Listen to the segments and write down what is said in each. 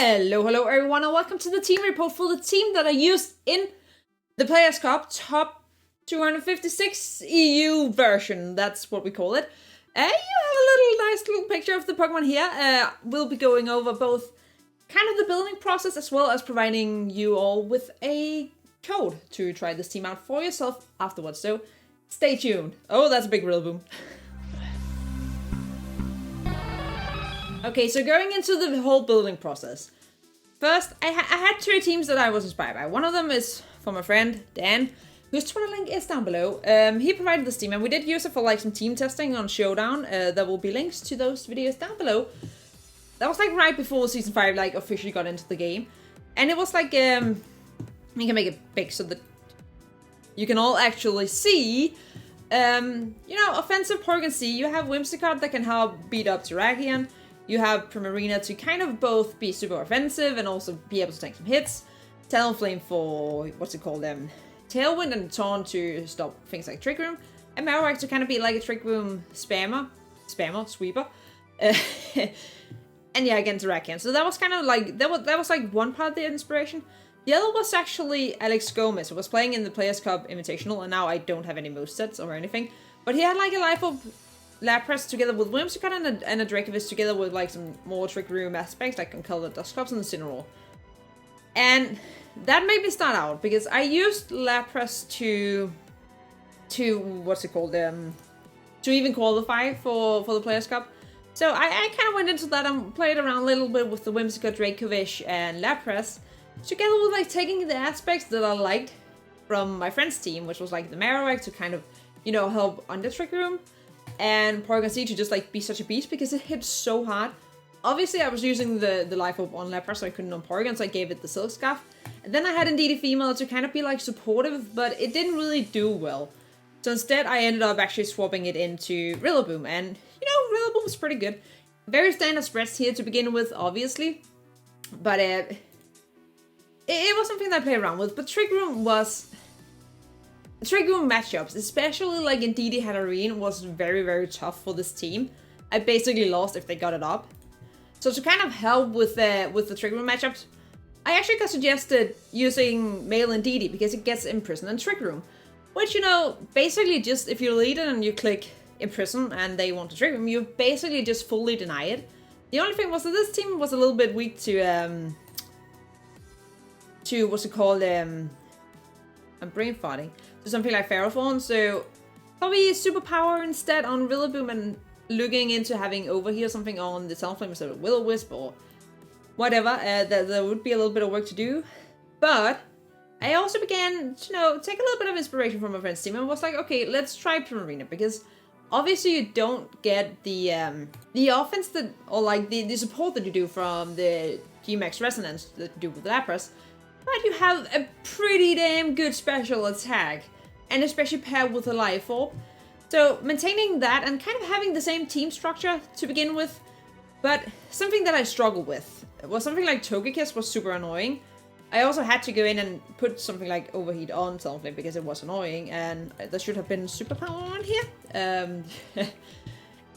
Hello everyone, and welcome to the team report for the team that I used in the Players' Cup Top 256 EU version. That's what we call it. You have a nice little picture of the Pokemon here. We'll be going over both kind of the building process as well as providing you all with a code to try this team out for yourself afterwards. So stay tuned. Oh, that's a big Rillaboom. Okay, so going into the whole building process. First, I had two teams that I was inspired by. One of them is from my friend, Dan, whose Twitter link is down below. He provided this team, and we did use it for like some team testing on Showdown. There will be links to those videos down below. That was like right before Season 5 like officially got into the game. And it was like, you can make it big so that you can all actually see, offensive Porygon-z. You have Whimsicott that can help beat up Terrakion. You have Primarina to kind of both be super offensive and also be able to take some hits. Talonflame for, Tailwind, and Taunt to stop things like Trick Room. And Marowak to kind of be like a Trick Room sweeper. And yeah, again, Terrakion. So that was kind of like, that was like one part of the inspiration. The other was actually Alex Gomez, who was playing in the Players' Cup Invitational, and now I don't have any movesets or anything. But he had like a Life Orb Lapras together with Whimsicott and a Dracovish together with like some more Trick Room aspects like Concolor, Dusclops, and Incineroar. And that made me start out because I used Lapras to even qualify for the Players' Cup. So I kind of went into that and played around a little bit with the Whimsicott, Dracovish, and Lapras, together with like taking the aspects that I liked from my friend's team, which was like the Marowak to kind of, help on the Trick Room, and Porygon-z to just like be such a beast because it hits so hard. Obviously, I was using the Life Orb on Lapras, so I couldn't on Porygon, so I gave it the Silk Scarf. And then I had indeedee female to kind of be like supportive, but it didn't really do well. So instead, I ended up actually swapping it into Rillaboom, and Rillaboom was pretty good. Very standard spreads here to begin with, obviously, but it was something that I played around with. But Trick Room matchups, especially like indeedee Hatterene, was very, very tough for this team. I basically lost if they got it up. So to kind of help with the Trick Room matchups, I actually got suggested using male indeedee because it gets Imprison and Trick Room. Which, basically just if you lead it and you click Imprison and they want to Trick Room, you basically just fully deny it. The only thing was that this team was a little bit weak to I'm brain farting. So something like Ferrothorn, so probably Superpower instead on Rillaboom and looking into having Overheat or something on the Talonflame instead of Will-O-Wisp or whatever. There would be a little bit of work to do. But I also began to, take a little bit of inspiration from my friend's team and was like, okay, let's try Primarina, because obviously you don't get the offense that, or like the support that you do from the G-Max Resonance that you do with Lapras. But you have a pretty damn good special attack, and especially paired with a Life Orb. So maintaining that and kind of having the same team structure to begin with, but something that I struggled with was something like Togekiss was super annoying. I also had to go in and put something like Overheat on Talonflame because it was annoying, and there should have been Superpower on here. And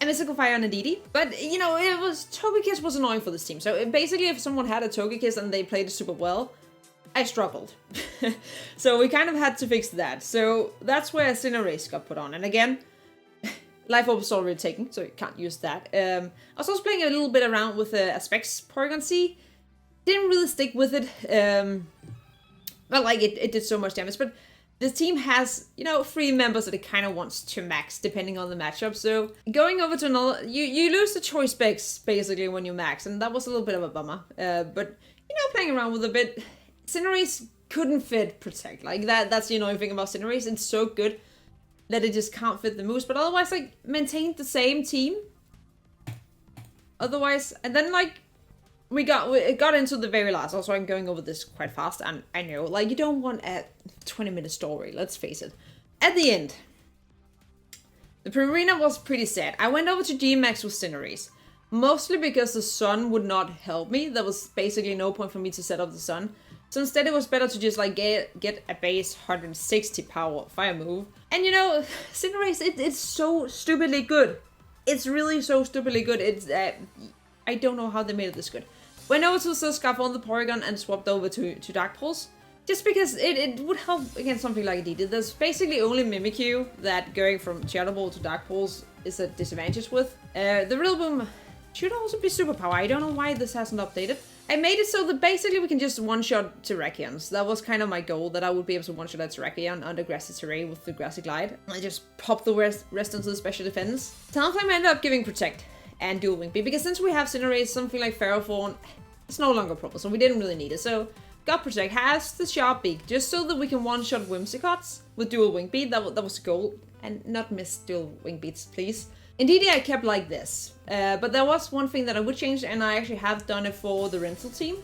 Mystical Fire on indeedee. But, Togekiss was annoying for this team. So basically if someone had a Togekiss and they played it super well, I struggled. So we kind of had to fix that. So that's where Cinderace got put on. And again, Life Orb was already taken, so you can't use that. I was also playing a little bit around with the Aspects Porygon-z. Didn't really stick with it. But like it did so much damage. But this team has, 3 members that it kind of wants to max depending on the matchup. So going over to another, you lose the choice specs basically when you max, and that was a little bit of a bummer. But playing around with a bit, Cinderace couldn't fit Protect. Like that's the annoying thing about Cinderace. It's so good that it just can't fit the moves, but otherwise like maintained the same team. Otherwise, and then like it got into the very last. Also, I'm going over this quite fast, and I know like you don't want a 20-minute story. Let's face it. At the end, the Primarina was pretty sad. I went over to G-Max with Cinderace, mostly because the sun would not help me. There was basically no point for me to set up the sun. So instead it was better to just like get a base 160 power fire move. And Cinderace, it's so stupidly good. It's really so stupidly good. It's I don't know how they made it this good. went over to the Scarf on the Porygon and swapped over to Dark Pulse. Just because it would help against something like Indeedee. There's basically only Mimikyu that going from Shadow Ball to Dark Pulse is a disadvantage with. The Rillaboom should also be superpower. I don't know why this hasn't updated. I made it so that basically we can just one-shot Terrakions. That was kind of my goal, that I would be able to one-shot a Terrakion under grassy terrain with the Grassy Glide. I just pop the rest into the special defense. Talonflame ended up giving Protect and Dual Wing Beat, because since we have Cinderace, something like Ferrothorn, it's no longer a problem, so we didn't really need it. So God Protect has the Sharp Beak, just so that we can one-shot Whimsicots with Dual Wing Beat. That was the goal. And not miss Dual Wing Beats, please. Indeedee, I kept like this. But there was one thing that I would change, and I actually have done it for the rental team.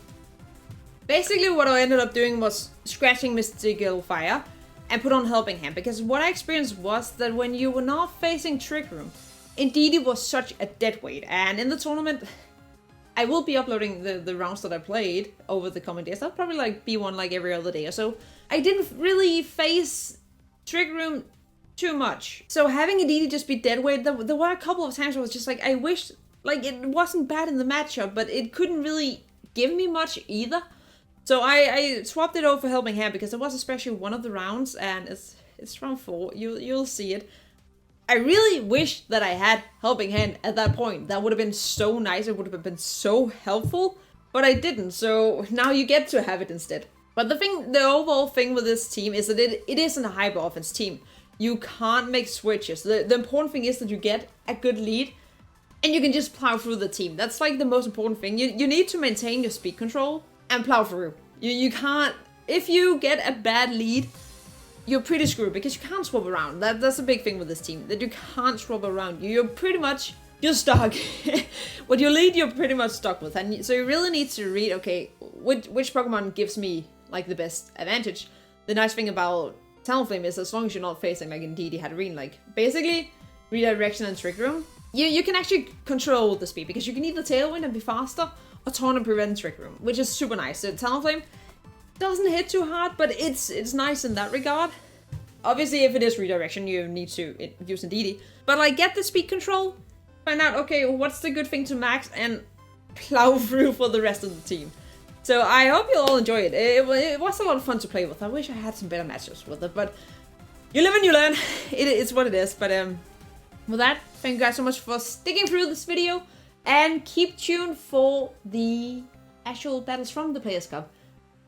Basically, what I ended up doing was scratching Mystical Fire and put on Helping Hand. Because what I experienced was that when you were not facing Trick Room, Indeedee was such a dead weight. And in the tournament, I will be uploading the rounds that I played over the coming days. I'll probably like be one like every other day or so. I didn't really face Trick Room too much. So having Indeedee just be dead weight, there were a couple of times where I was just like, I wish, like, it wasn't bad in the matchup, but it couldn't really give me much either. So I swapped it over for Helping Hand, because it was especially one of the rounds, and it's round 4, you'll see it. I really wish that I had Helping Hand at that point. That would have been so nice, it would have been so helpful, but I didn't, so now you get to have it instead. But the overall thing with this team is that it isn't a hyper offense team. You can't make switches. The important thing is that you get a good lead and you can just plow through the team. That's like the most important thing. You need to maintain your speed control and plow through. You can't, if you get a bad lead, you're pretty screwed because you can't swap around. That's a big thing with this team, that you can't swap around. You're stuck. With your lead, you're pretty much stuck with. And so you really need to read, okay, which Pokemon gives me like the best advantage. The nice thing about Talonflame is, as long as you're not facing like Indeedee Hatterene, like basically Redirection and Trick Room, you can actually control the speed, because you can either Tailwind and be faster, or Taunt and prevent Trick Room, which is super nice. So Talonflame doesn't hit too hard, but it's nice in that regard. Obviously, if it is Redirection, you need to use Indeedee, but like get the speed control, find out, okay, what's the good thing to max, and plow through for the rest of the team. So I hope you'll all enjoy it. It was a lot of fun to play with. I wish I had some better matchups with it, but you live and you learn. It's what it is. But with that, thank you guys so much for sticking through this video, and keep tuned for the actual battles from the Players Cup.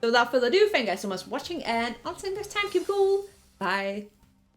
So without further ado, thank you guys so much for watching, and I'll see you next time. Keep cool. Bye.